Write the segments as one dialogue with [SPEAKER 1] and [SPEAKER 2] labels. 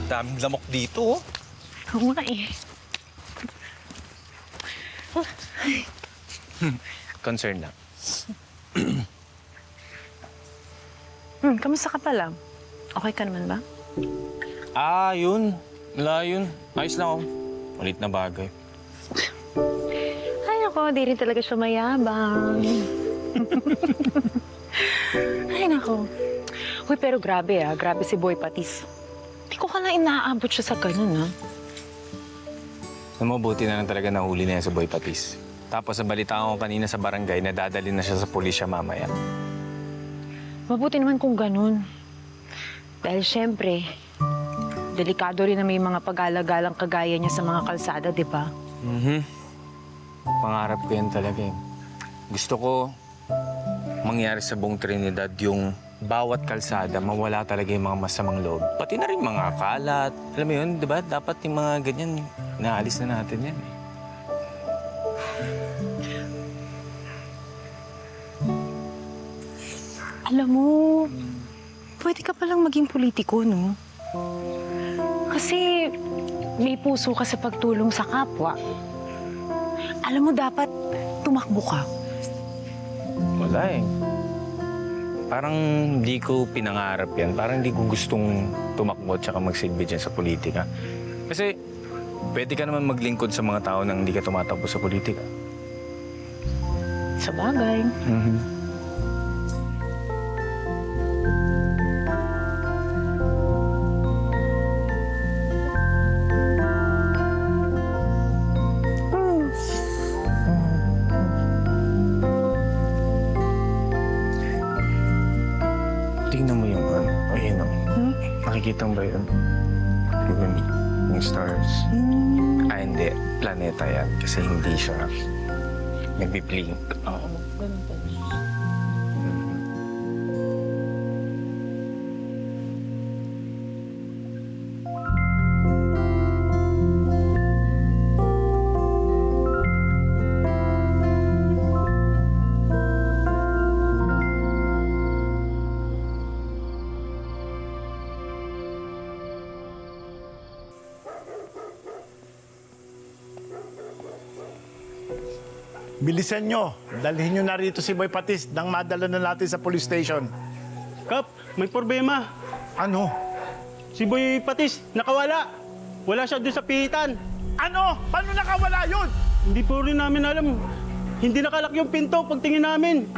[SPEAKER 1] Daming lamok dito, oh.
[SPEAKER 2] Oo nga eh.
[SPEAKER 1] Concern lang.
[SPEAKER 2] Kamusta ka pala? Okay ka naman ba?
[SPEAKER 1] Yun. Wala yun. Ayos lang, oh. Malit na bagay.
[SPEAKER 2] Ay, nako, di rin talaga siya mayabang. Ay, nako. Uy, pero grabe grabe si Boy Patis. Di ko kala inaabot siya sa ganun,
[SPEAKER 1] Mabuti na lang talaga nahuli na yan sa Boy Patis. Tapos nabalitaan ko kanina sa barangay na dadalhin na siya sa pulisya mamaya.
[SPEAKER 2] Mabuti naman kung ganun. Dahil syempre, delikado rin na may mga pag-alagalang kagaya niya sa mga kalsada, di ba?
[SPEAKER 1] Pangarap ko yan talaga eh. Gusto ko mangyari sa buong Trinidad yung bawat kalsada, mawala talaga yung mga masamang loob. Pati na rin mga kalat. Alam mo yun, di ba? Dapat yung mga ganyan, naalis na natin yan eh.
[SPEAKER 2] Alam mo, pwede ka palang maging politiko, no? Kasi may puso ka sa pagtulong sa kapwa. Alam mo, dapat tumakbo ka.
[SPEAKER 1] Wala eh. Parang hindi ko pinangarap yan. Parang hindi ko gustong tumakbo at saka magsilbi dyan sa politika. Kasi pwede ka naman maglingkod sa mga tao nang hindi ka tumatakbo sa politika.
[SPEAKER 2] Sa bagay.
[SPEAKER 1] Tingnan mo yung ano. Ayun o. Nakikita mo ba yun? Yung stars. Hindi. Planeta yan. Kasi hindi siya nagbi-blink.
[SPEAKER 2] Oo, ganun pa.
[SPEAKER 3] Bilisan nyo. Dalhin nyo na rito si Boy Patis nang madala na natin sa police station.
[SPEAKER 4] Kap, may problema.
[SPEAKER 3] Ano?
[SPEAKER 4] Si Boy Patis, nakawala. Wala siya doon sa pihitan.
[SPEAKER 3] Ano? Paano nakawala yun?
[SPEAKER 4] Hindi po rin namin alam. Hindi nakalak yung pinto pagtingin namin.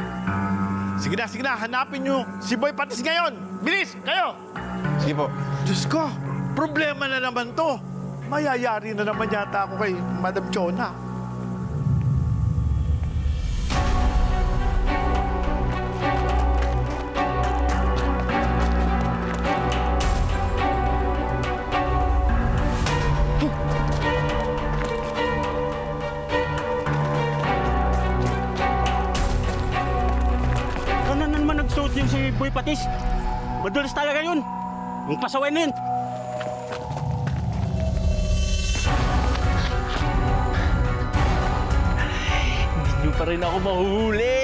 [SPEAKER 3] Sige na, hanapin nyo si Boy Patis ngayon. Bilis, kayo!
[SPEAKER 1] Sige po.
[SPEAKER 3] Diyos ko, problema na naman to. Mayayari na naman yata ako kay Madam Chona.
[SPEAKER 4] Ano na naman nagsuot yun si Boy Patis? Madulas talaga yun. Yung pasaway na yun. Hindi nyo pa rin ako mahuli.